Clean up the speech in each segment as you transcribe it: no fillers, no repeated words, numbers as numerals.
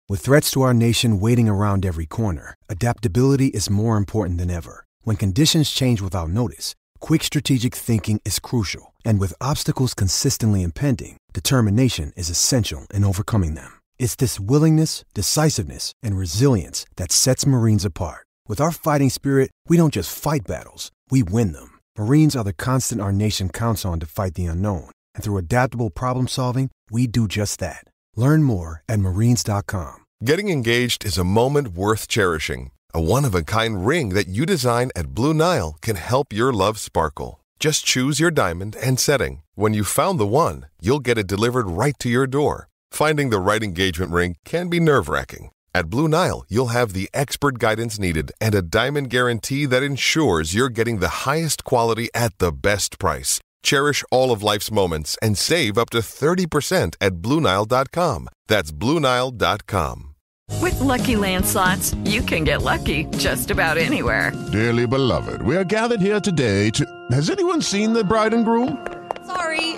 With threats to our nation waiting around every corner, adaptability is more important than ever. When conditions change without notice, quick strategic thinking is crucial. And with obstacles consistently impending, determination is essential in overcoming them. It's this willingness, decisiveness, and resilience that sets Marines apart. With our fighting spirit, we don't just fight battles, we win them. Marines are the constant our nation counts on to fight the unknown. And through adaptable problem solving, we do just that. Learn more at marines.com. Getting engaged is a moment worth cherishing. A one-of-a-kind ring that you design at Blue Nile can help your love sparkle. Just choose your diamond and setting. When you've found the one, you'll get it delivered right to your door. Finding the right engagement ring can be nerve-wracking. At Blue Nile, you'll have the expert guidance needed and a diamond guarantee that ensures you're getting the highest quality at the best price. Cherish all of life's moments and save up to 30% at BlueNile.com. That's BlueNile.com. With Lucky Land Slots, you can get lucky just about anywhere. Dearly beloved, we are gathered here today to... Has anyone seen the bride and groom?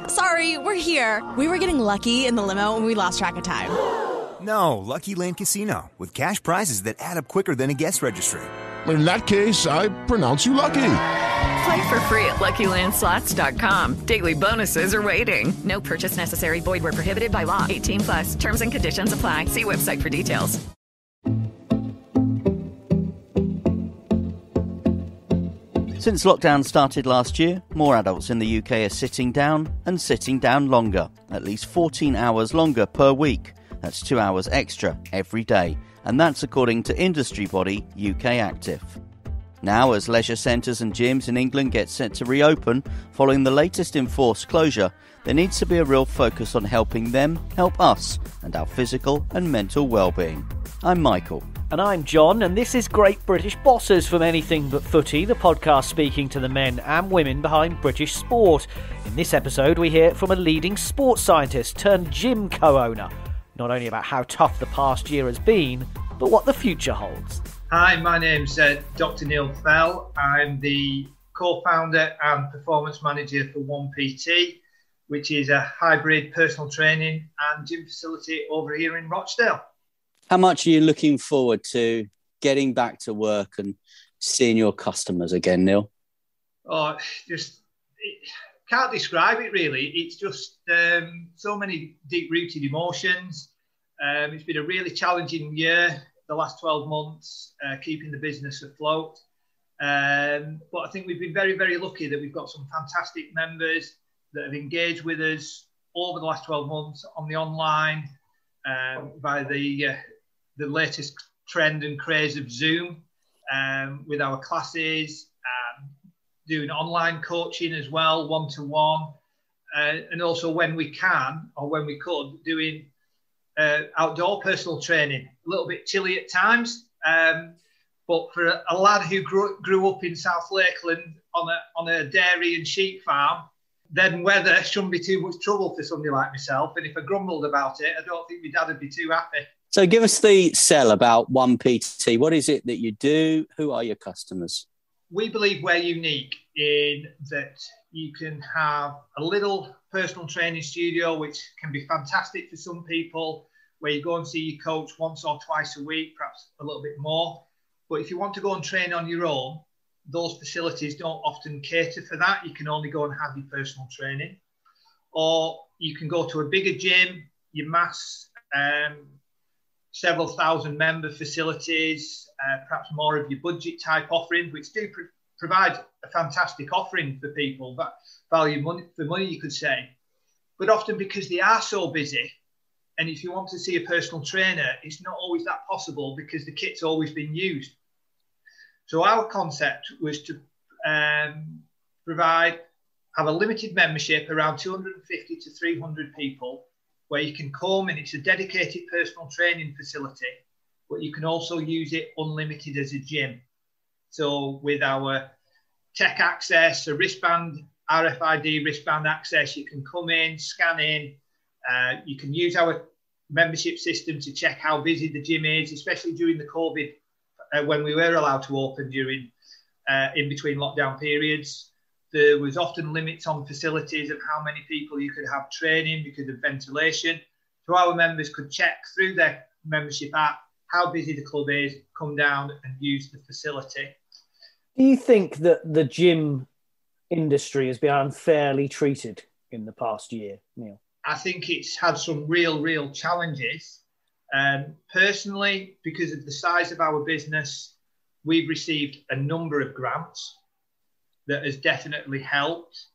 Sorry, we're here. We were getting lucky in the limo and we lost track of time. No, Lucky Land Casino, with cash prizes that add up quicker than a guest registry. In that case, I pronounce you lucky. Play for free at LuckyLandSlots.com. Daily bonuses are waiting. No purchase necessary. Void where prohibited by law. 18+. Terms and conditions apply. See website for details. Since lockdown started last year, more adults in the UK are sitting down and sitting down longer, at least 14 hours longer per week. That's 2 hours extra every day, and that's according to industry body UK Active. Now, as leisure centres and gyms in England get set to reopen following the latest enforced closure, there needs to be a real focus on helping them help us and our physical and mental well-being. I'm Michael. And I'm John, and this is Great British Bosses from Anything But Footy, the podcast speaking to the men and women behind British sport. In this episode, we hear from a leading sports scientist turned gym co-owner, not only about how tough the past year has been, but what the future holds. Hi, my name's Dr. Neil Fell. I'm the co-founder and performance manager for OnePT, which is a hybrid personal training and gym facility over here in Rochdale. How much are you looking forward to getting back to work and seeing your customers again, Neil? Oh, can't describe it really. It's just so many deep-rooted emotions. It's been a really challenging year, the last 12 months, keeping the business afloat. But I think we've been very, very lucky that we've got some fantastic members that have engaged with us over the last 12 months on the online, by the latest trend and craze of Zoom, with our classes, doing online coaching as well, one-to-one, and also when we can, or when we could, doing outdoor personal training. A little bit chilly at times, but for a lad who grew up in South Lakeland on a dairy and sheep farm, then weather shouldn't be too much trouble for somebody like myself. And if I grumbled about it, I don't think my dad would be too happy. So give us the sell about OnePT. What is it that you do? Who are your customers? We believe we're unique in that you can have a little personal training studio, which can be fantastic for some people, where you go and see your coach once or twice a week, perhaps a little bit more. But if you want to go and train on your own, those facilities don't often cater for that. You can only go and have your personal training. Or you can go to a bigger gym, your mass, several thousand member facilities, perhaps more of your budget type offerings, which do provide a fantastic offering for people, but value money for money, you could say. But often because they are so busy, and if you want to see a personal trainer, it's not always that possible because the kit's always been used. So our concept was to have a limited membership, around 250 to 300 people, where you can come and it's a dedicated personal training facility, but you can also use it unlimited as a gym. So with our tech access, a wristband, RFID wristband access, you can come in, scan in, you can use our membership system to check how busy the gym is, especially during the COVID, when we were allowed to open during in between lockdown periods. There was often limits on facilities of how many people you could have training because of ventilation. So our members could check through their membership app, how busy the club is, come down and use the facility. Do you think that the gym industry has been unfairly treated in the past year, Neil? I think it's had some real challenges. Personally, because of the size of our business, we've received a number of grants that has definitely helped.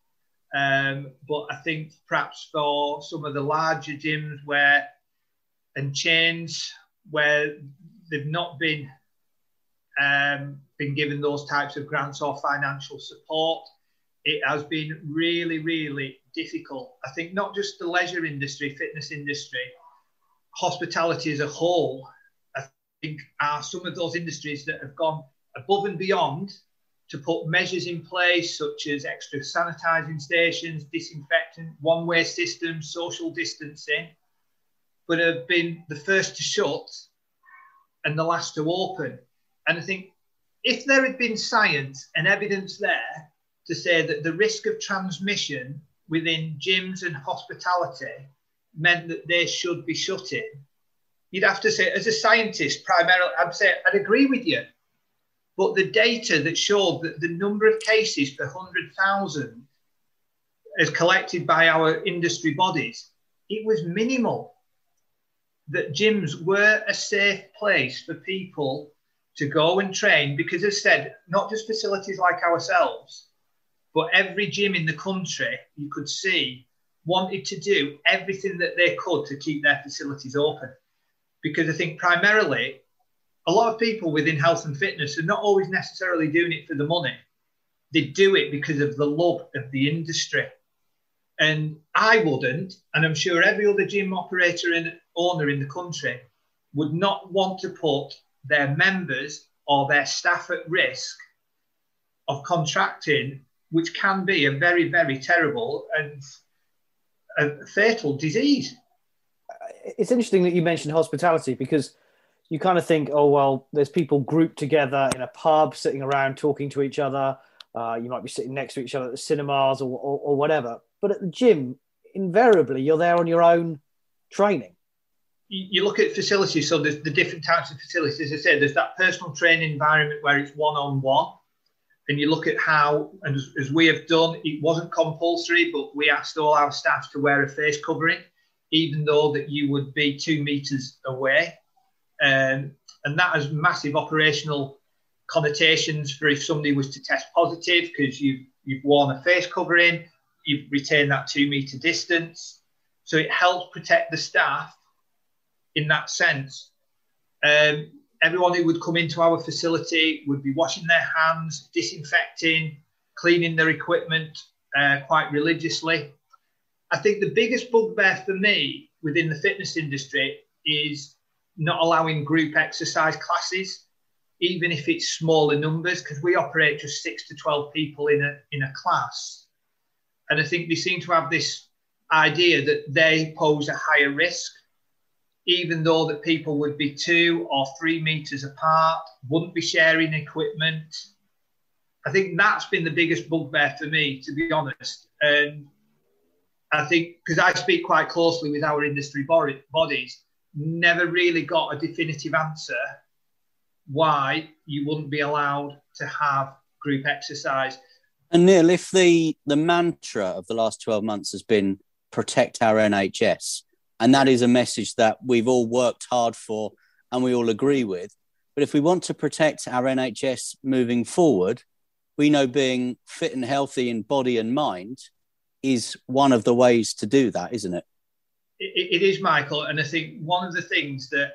But I think perhaps for some of the larger gyms and chains where they've not been given those types of grants or financial support, it has been really difficult. I think not just the leisure industry, fitness industry, hospitality as a whole, I think are some of those industries that have gone above and beyond to put measures in place such as extra sanitising stations, disinfectant, one-way systems, social distancing, but have been the first to shut and the last to open. And I think if there had been science and evidence there to say that the risk of transmission within gyms and hospitality meant that they should be shutting, you'd have to say, as a scientist, primarily, I'd agree with you. But the data that showed that the number of cases per 100,000 as collected by our industry bodies, it was minimal. That gyms were a safe place for people to go and train, because as I said, not just facilities like ourselves, but every gym in the country you could see wanted to do everything that they could to keep their facilities open. Because I think primarily, a lot of people within health and fitness are not always necessarily doing it for the money. They do it because of the love of the industry. And I wouldn't, and I'm sure every other gym operator and owner in the country would not want to put their members or their staff at risk of contracting, which can be a very terrible and a fatal disease. It's interesting that you mentioned hospitality, because you kind of think, oh, well, there's people grouped together in a pub, sitting around talking to each other. You might be sitting next to each other at the cinemas or whatever. But at the gym, invariably, you're there on your own training. You look at facilities, so there's the different types of facilities. As I said, there's that personal training environment where it's one-on-one. And you look at how, and as we have done, it wasn't compulsory, but we asked all our staff to wear a face covering, even though that you would be 2 meters away. And that has massive operational connotations for if somebody was to test positive, because you've worn a face covering, you've retained that 2 meter distance. So it helps protect the staff in that sense. Everyone who would come into our facility would be washing their hands, disinfecting, cleaning their equipment quite religiously. I think the biggest bugbear for me within the fitness industry is not allowing group exercise classes, even if it's smaller numbers, because we operate just 6 to 12 people in a class. And I think they seem to have this idea that they pose a higher risk, even though that people would be 2 or 3 meters apart, wouldn't be sharing equipment. I think that's been the biggest bugbear for me, to be honest. And I think, because I speak quite closely with our industry bodies, never really got a definitive answer why you wouldn't be allowed to have group exercise. And Neil, if the mantra of the last 12 months has been protect our NHS, and that is a message that we've all worked hard for and we all agree with, but if we want to protect our NHS moving forward, we know being fit and healthy in body and mind is one of the ways to do that, isn't it? It is, Michael. And I think one of the things that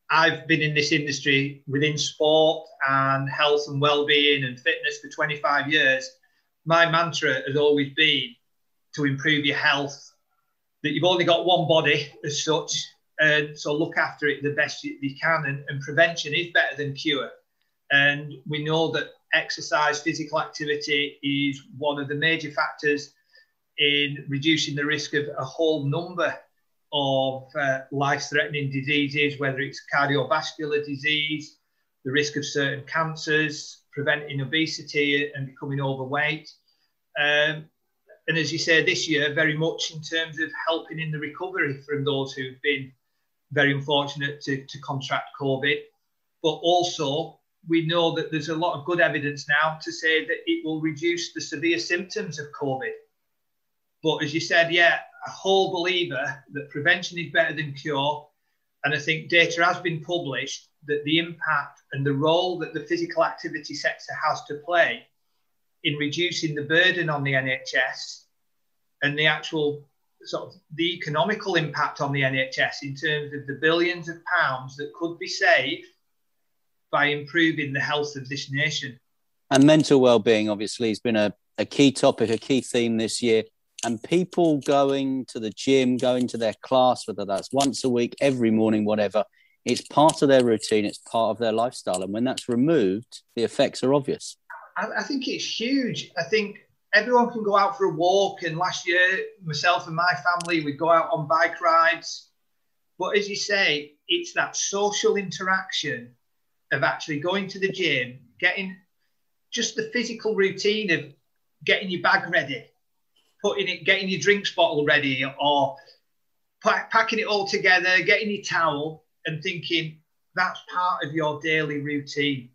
I've been in this industry within sport and health and well-being and fitness for 25 years, my mantra has always been to improve your health, that you've only got one body as such, and so look after it the best you can. And prevention is better than cure. And we know that exercise, physical activity is one of the major factors in reducing the risk of a whole number of life-threatening diseases, whether it's cardiovascular disease, the risk of certain cancers, preventing obesity and becoming overweight. And as you say, this year, very much in terms of helping in the recovery from those who've been very unfortunate to contract COVID. But also, we know that there's a lot of good evidence now to say that it will reduce the severe symptoms of COVID. But as you said, a whole believer that prevention is better than cure. And I think data has been published that the impact and the role that the physical activity sector has to play in reducing the burden on the NHS and the actual sort of the economical impact on the NHS in terms of the billions of pounds that could be saved by improving the health of this nation. And mental well-being, obviously, has been a key topic, a key theme this year. And people going to the gym, going to their class, whether that's once a week, every morning, whatever, it's part of their routine, it's part of their lifestyle. And when that's removed, the effects are obvious. I think it's huge. I think everyone can go out for a walk. And last year, myself and my family, we'd go out on bike rides. But as you say, it's that social interaction of actually going to the gym, getting just the physical routine of getting your bag ready, getting your drinks bottle ready, or packing it all together, getting your towel, and thinking that's part of your daily routine.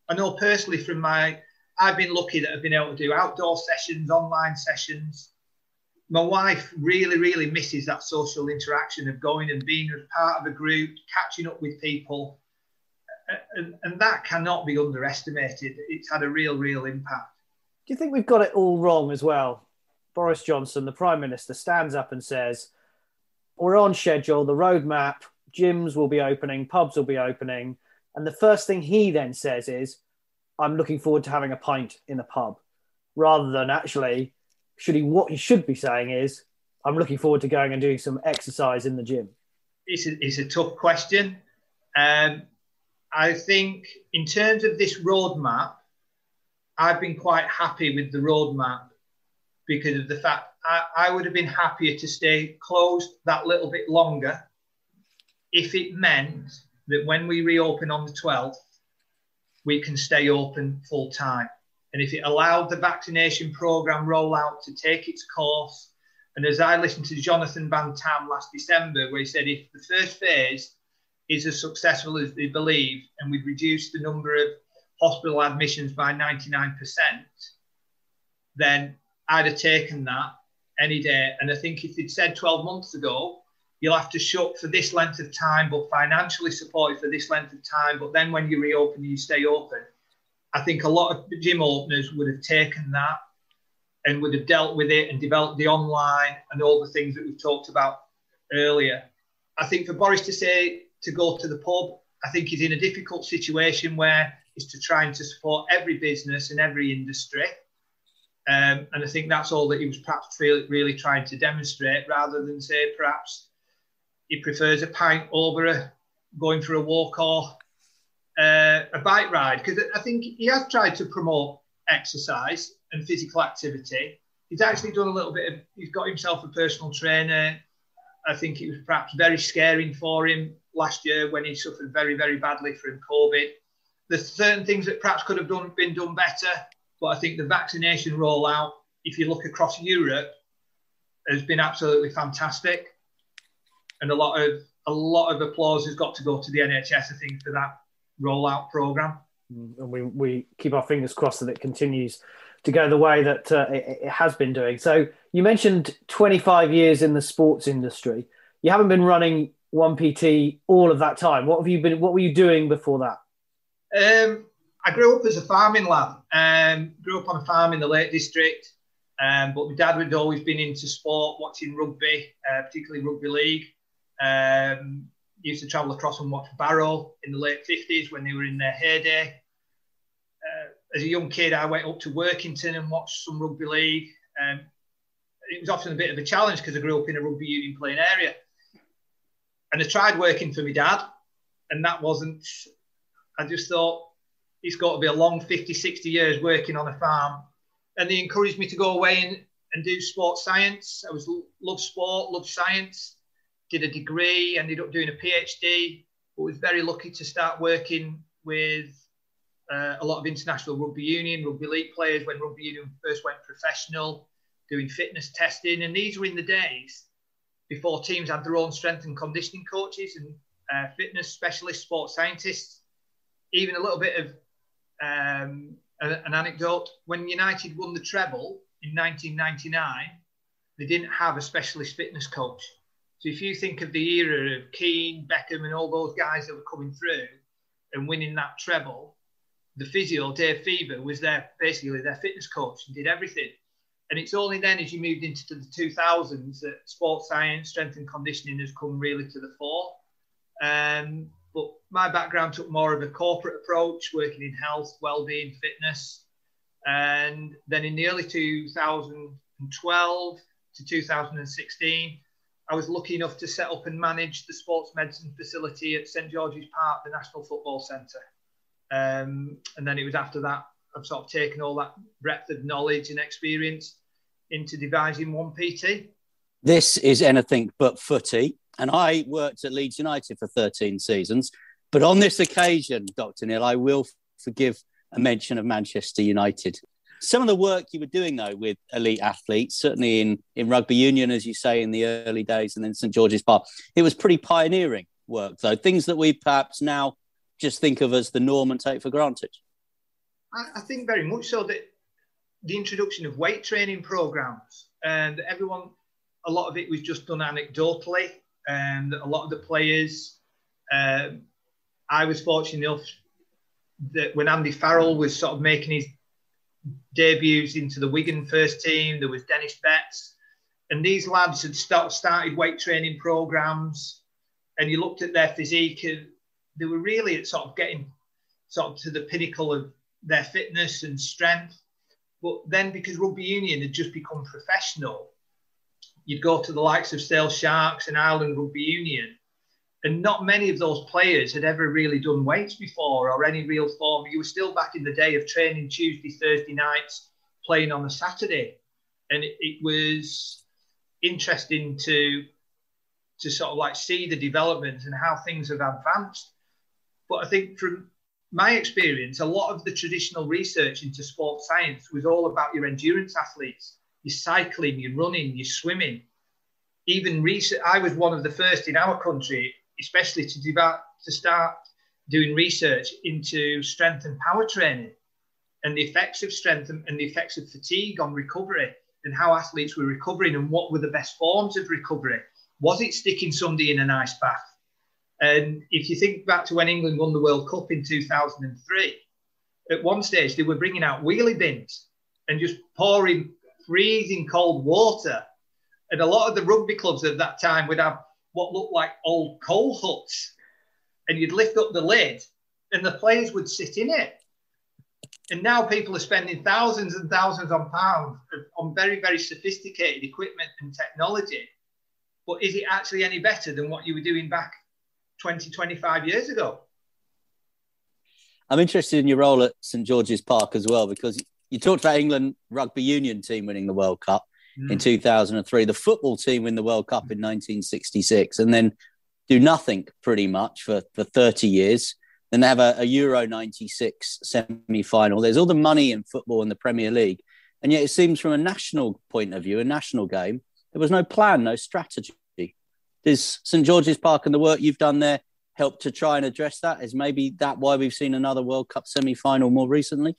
I know personally I've been lucky that I've been able to do outdoor sessions, online sessions. My wife really, really misses that social interaction of going and being as part of a group, catching up with people. And that cannot be underestimated. It's had a real, real impact. Do you think we've got it all wrong as well? Boris Johnson, the Prime Minister, stands up and says, we're on schedule, the roadmap, gyms will be opening, pubs will be opening. And the first thing he then says is, I'm looking forward to having a pint in a pub. Rather than actually, what he should be saying is, I'm looking forward to going and doing some exercise in the gym. It's a tough question. I think in terms of this roadmap, I've been quite happy with the roadmap because of the fact I would have been happier to stay closed that little bit longer if it meant that when we reopen on the 12th, we can stay open full time. And if it allowed the vaccination programme rollout to take its course, and as I listened to Jonathan Van Tam last December, where he said if the first phase is as successful as they believe, and we've reduced the number of hospital admissions by 99%, then I'd have taken that any day. And I think if they'd said 12 months ago, you'll have to shut for this length of time, but financially supported for this length of time, but then when you reopen, you stay open, I think a lot of gym openers would have taken that and would have dealt with it and developed the online and all the things that we've talked about earlier. I think for Boris to say to go to the pub, I think he's in a difficult situation where he's trying to support every business and every industry. And I think that's all that he was perhaps really trying to demonstrate, rather than say perhaps he prefers a pint over going for a walk or a bike ride. Because I think he has tried to promote exercise and physical activity. He's actually done a little bit of, he's got himself a personal trainer. I think it was perhaps very scaring for him last year when he suffered very, very badly from COVID. There's certain things that perhaps could have been done better, but I think the vaccination rollout, if you look across Europe, has been absolutely fantastic. And a lot of applause has got to go to the NHS, I think, for that rollout programme. And we keep our fingers crossed that it continues to go the way that it has been doing. So you mentioned 25 years in the sports industry. You haven't been running OnePT all of that time. What were you doing before that? I grew up as a farming lad. Grew up on a farm in the Lake District. But my dad had always been into sport, watching rugby, particularly rugby league. Used to travel across and watch Barrow in the late 50s when they were in their heyday. As a young kid, I went up to Workington and watched some rugby league. It was often a bit of a challenge because I grew up in a rugby union playing area. And I tried working for my dad, and that wasn't, I just thought, it's got to be a long 50, 60 years working on a farm. And they encouraged me to go away and do sports science. I loved sport, loved science, did a degree, ended up doing a PhD, but was very lucky to start working with a lot of international rugby union, rugby league players when rugby union first went professional, doing fitness testing. And these were in the days before teams had their own strength and conditioning coaches and fitness specialists, sports scientists. Even a little bit of an anecdote. When United won the treble in 1999, they didn't have a specialist fitness coach. So if you think of the era of Keane, Beckham and all those guys that were coming through and winning that treble, the physio, Dave Fever, was basically their fitness coach and did everything. And it's only then as you moved into the 2000s that sports science, strength and conditioning has come really to the fore. But my background took more of a corporate approach, working in health, well-being, fitness. And then in the early 2012 to 2016, I was lucky enough to set up and manage the sports medicine facility at St George's Park, the National Football Centre. And then it was after that, I've sort of taken all that breadth of knowledge and experience into devising OnePT. This is anything but footy. And I worked at Leeds United for 13 seasons. But on this occasion, Dr. Neil, I will forgive a mention of Manchester United. Some of the work you were doing, though, with elite athletes, certainly in rugby union, as you say, in the early days, and then St George's Park, it was pretty pioneering work, though. Things that we perhaps now just think of as the norm and take for granted. I think very much so, that the introduction of weight training programs, and everyone, a lot of it was just done anecdotally, and a lot of the players, I was fortunate enough that when Andy Farrell was sort of making his debuts into the Wigan first team, there was Dennis Betts, and these lads had started weight training programs, and you looked at their physique and they were really at sort of getting sort of to the pinnacle of their fitness and strength. But then because rugby union had just become professional, you'd go to the likes of Sale Sharks and Ireland Rugby Union, and not many of those players had ever really done weights before or any real form. You were still back in the day of training Tuesday, Thursday nights, playing on a Saturday. And it was interesting to sort of like see the development and how things have advanced. But I think from my experience, a lot of the traditional research into sports science was all about your endurance athletes, your cycling, your running, your swimming. Even I was one of the first in our country, especially to start doing research into strength and power training and the effects of strength and the effects of fatigue on recovery and how athletes were recovering and what were the best forms of recovery. Was it sticking somebody in an ice bath? And if you think back to when England won the World Cup in 2003, at one stage they were bringing out wheelie bins and just pouring freezing cold water. And a lot of the rugby clubs at that time would have what looked like old coal huts. And you'd lift up the lid and the players would sit in it. And now people are spending thousands and thousands of pounds on very, very sophisticated equipment and technology. But is it actually any better than what you were doing back 20, 25 years ago? I'm interested in your role at St George's Park as well, because you talked about England rugby union team winning the World Cup in 2003, the football team win the World Cup in 1966, and then do nothing pretty much for 30 years. Then they have a Euro 96 semi-final. There's all the money in football in the Premier League. And yet it seems from a national point of view, a national game, there was no plan, no strategy. Does St George's Park and the work you've done there help to try and address that? Is maybe that why we've seen another World Cup semi-final more recently?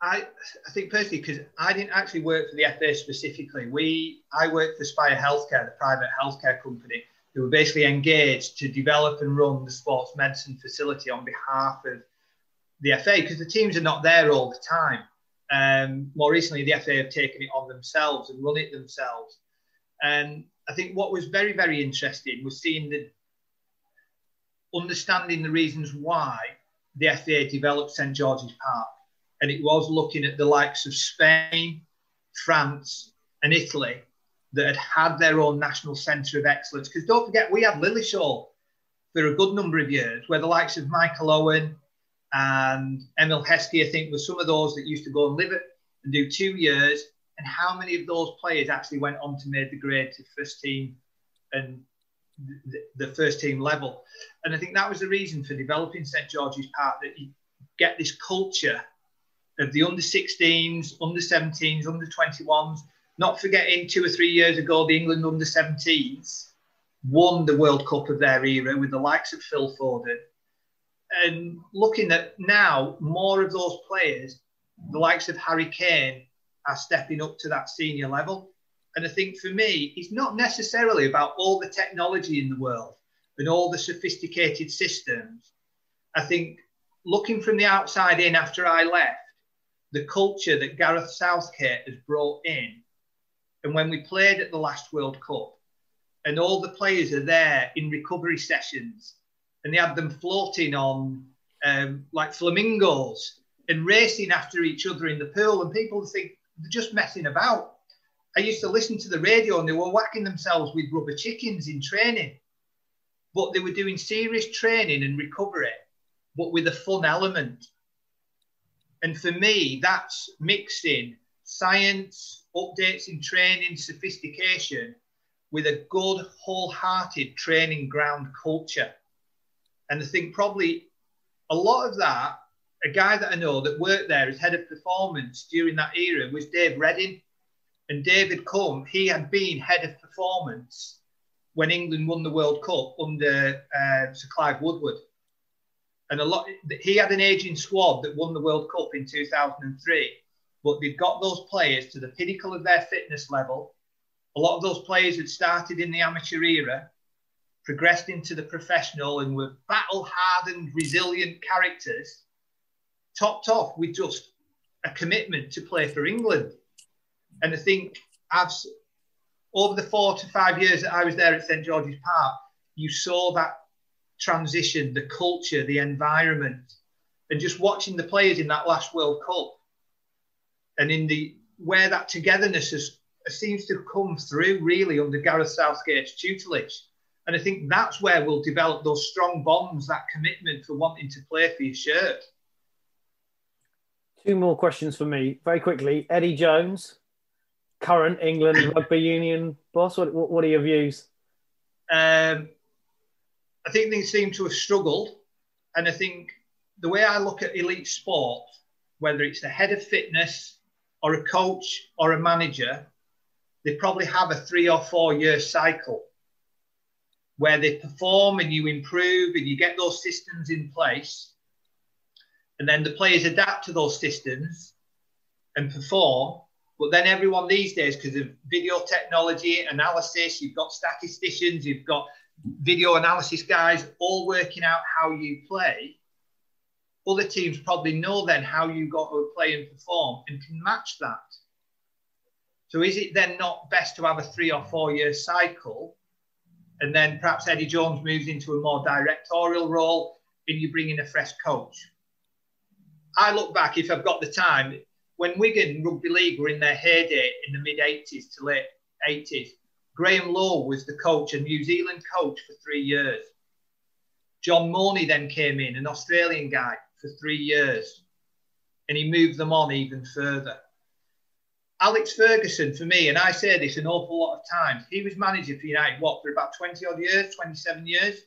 I think personally, because I didn't actually work for the FA specifically. I worked for Spire Healthcare, the private healthcare company, who were basically engaged to develop and run the sports medicine facility on behalf of the FA, because the teams are not there all the time. More recently, the FA have taken it on themselves and run it themselves. And I think what was very, very interesting was understanding the reasons why the FA developed St George's Park. And it was looking at the likes of Spain, France and Italy that had their own national centre of excellence. Because don't forget, we had Lilleshall for a good number of years, where the likes of Michael Owen and Emil Heskey, I think, were some of those that used to go and live it and do 2 years. And how many of those players actually went on to make the grade to first team and the first team level? And I think that was the reason for developing St George's Park, that you get this culture of the under-16s, under-17s, under-21s, Not forgetting 2 or 3 years ago, the England under-17s won the World Cup of their era with the likes of Phil Foden. And looking at now, more of those players, the likes of Harry Kane, are stepping up to that senior level. And I think for me, it's not necessarily about all the technology in the world and all the sophisticated systems. I think looking from the outside in after I left, the culture that Gareth Southgate has brought in, and when we played at the last World Cup, and all the players are there in recovery sessions, and they have them floating on like flamingos and racing after each other in the pool, and people think they're just messing about. I used to listen to the radio and they were whacking themselves with rubber chickens in training, but they were doing serious training and recovery, but with a fun element. And for me, that's mixing science, updates in training, sophistication with a good, wholehearted training ground culture. And I think probably a lot of that, a guy that I know that worked there as head of performance during that era was Dave Redding. And David he had been head of performance when England won the World Cup under Sir Clive Woodward. And he had an aging squad that won the World Cup in 2003, but they've got those players to the pinnacle of their fitness level. A lot of those players had started in the amateur era, progressed into the professional, and were battle-hardened, resilient characters, topped off with just a commitment to play for England. And I think over the 4 to 5 years that I was there at St George's Park, you saw that transition, the culture, the environment, and just watching the players in that last World Cup, and where that togetherness seems to come through really under Gareth Southgate's tutelage. And I think that's where we'll develop those strong bonds, that commitment for wanting to play for your shirt. 2 more questions for me, very quickly. Eddie Jones, current England Rugby Union boss. What are your views? I think they seem to have struggled. And I think the way I look at elite sport, whether it's the head of fitness or a coach or a manager, they probably have a 3 or 4 year cycle where they perform and you improve and you get those systems in place. And then the players adapt to those systems and perform. But then everyone these days, because of video technology, analysis, you've got statisticians, you've got video analysis guys all working out how you play. Other teams probably know then how you got to play and perform and can match that. So is it then not best to have a 3 or 4 year cycle? And then perhaps Eddie Jones moves into a more directorial role and you bring in a fresh coach. I look back, if I've got the time, when Wigan Rugby League were in their heyday in the mid-80s to late 80s, Graham Lowe was the coach, a New Zealand coach for 3 years. John Mooney then came in, an Australian guy, for 3 years. And he moved them on even further. Alex Ferguson, for me, and I say this an awful lot of times, he was manager for United, for about 20 odd years, 27 years.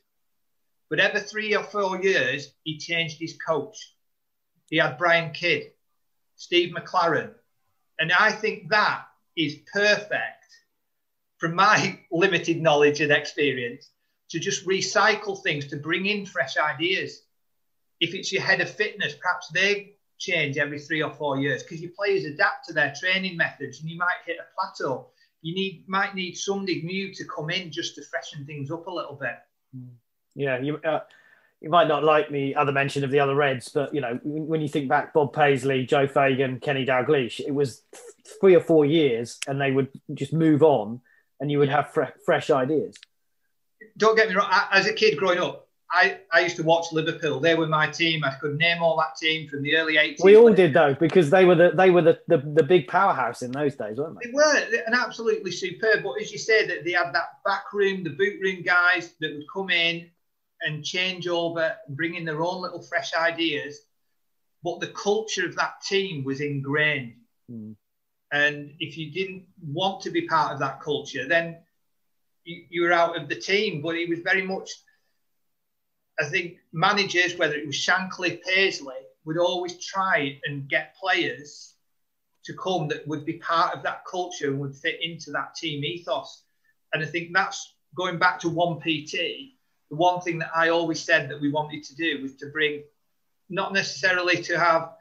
But every 3 or 4 years, he changed his coach. He had Brian Kidd, Steve McLaren. And I think that is perfect, from my limited knowledge and experience, to just recycle things, to bring in fresh ideas. If it's your head of fitness, perhaps they change every 3 or 4 years because your players adapt to their training methods and you might hit a plateau. You might need somebody new to come in just to freshen things up a little bit. Yeah, you might not like the other mention of the other Reds, but, you know, when you think back, Bob Paisley, Joe Fagan, Kenny Dalglish, it was 3 or 4 years and they would just move on and you would have fresh ideas. Don't get me wrong. As a kid growing up, I used to watch Liverpool. They were my team. I could name all that team from the early 80s. We all did, though, because they were the big powerhouse in those days, weren't they? They were, and absolutely superb. But as you said, that they had that back room, the boot room guys that would come in and change over and bring in their own little fresh ideas. But the culture of that team was ingrained. And if you didn't want to be part of that culture, then you were out of the team. But it was very much, I think, managers, whether it was Shankly, Paisley, would always try and get players to come that would be part of that culture and would fit into that team ethos. And I think that's going back to OnePT. The one thing that I always said that we wanted to do was to bring, not necessarily to have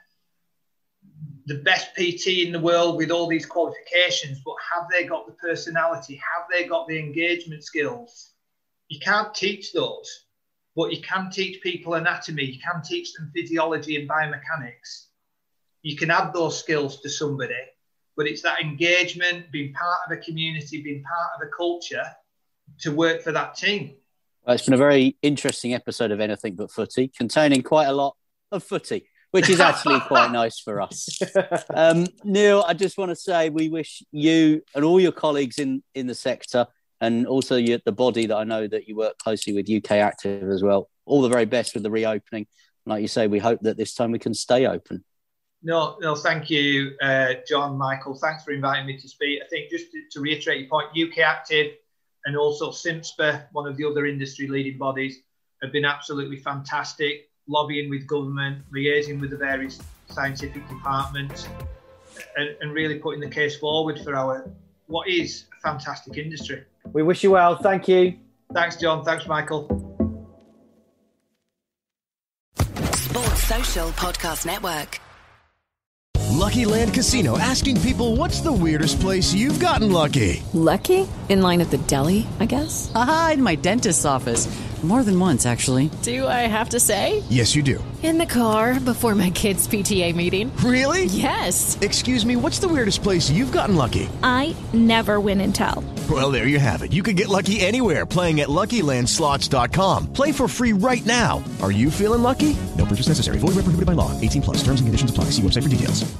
the best PT in the world with all these qualifications, but have they got the personality? Have they got the engagement skills? You can't teach those, but you can teach people anatomy. You can teach them physiology and biomechanics. You can add those skills to somebody, but it's that engagement, being part of a community, being part of a culture to work for that team. Well, it's been a very interesting episode of Anything But Footy, containing quite a lot of footy, which is actually quite nice for us. Neil, I just want to say we wish you and all your colleagues in the sector, and also the body that I know that you work closely with, UK Active as well, all the very best with the reopening. Like you say, we hope that this time we can stay open. No, thank you, John, Michael. Thanks for inviting me to speak. I think just to reiterate your point, UK Active and also SIMSPA, one of the other industry leading bodies, have been absolutely fantastic, lobbying with government, liaising with the various scientific departments, and really putting the case forward for what is a fantastic industry. We wish you well. Thank you. Thanks, John. Thanks, Michael. Sports Social Podcast Network. Lucky Land Casino, asking people, what's the weirdest place you've gotten lucky? Lucky? In line at the deli, I guess? Aha, in my dentist's office. More than once, actually. Do I have to say? Yes, you do. In the car before my kids' PTA meeting. Really? Yes. Excuse me, what's the weirdest place you've gotten lucky? I never win and tell. Well, there you have it. You can get lucky anywhere, playing at LuckyLandSlots.com. Play for free right now. Are you feeling lucky? No purchase necessary. Void where prohibited by law. 18+. Terms and conditions apply. See website for details.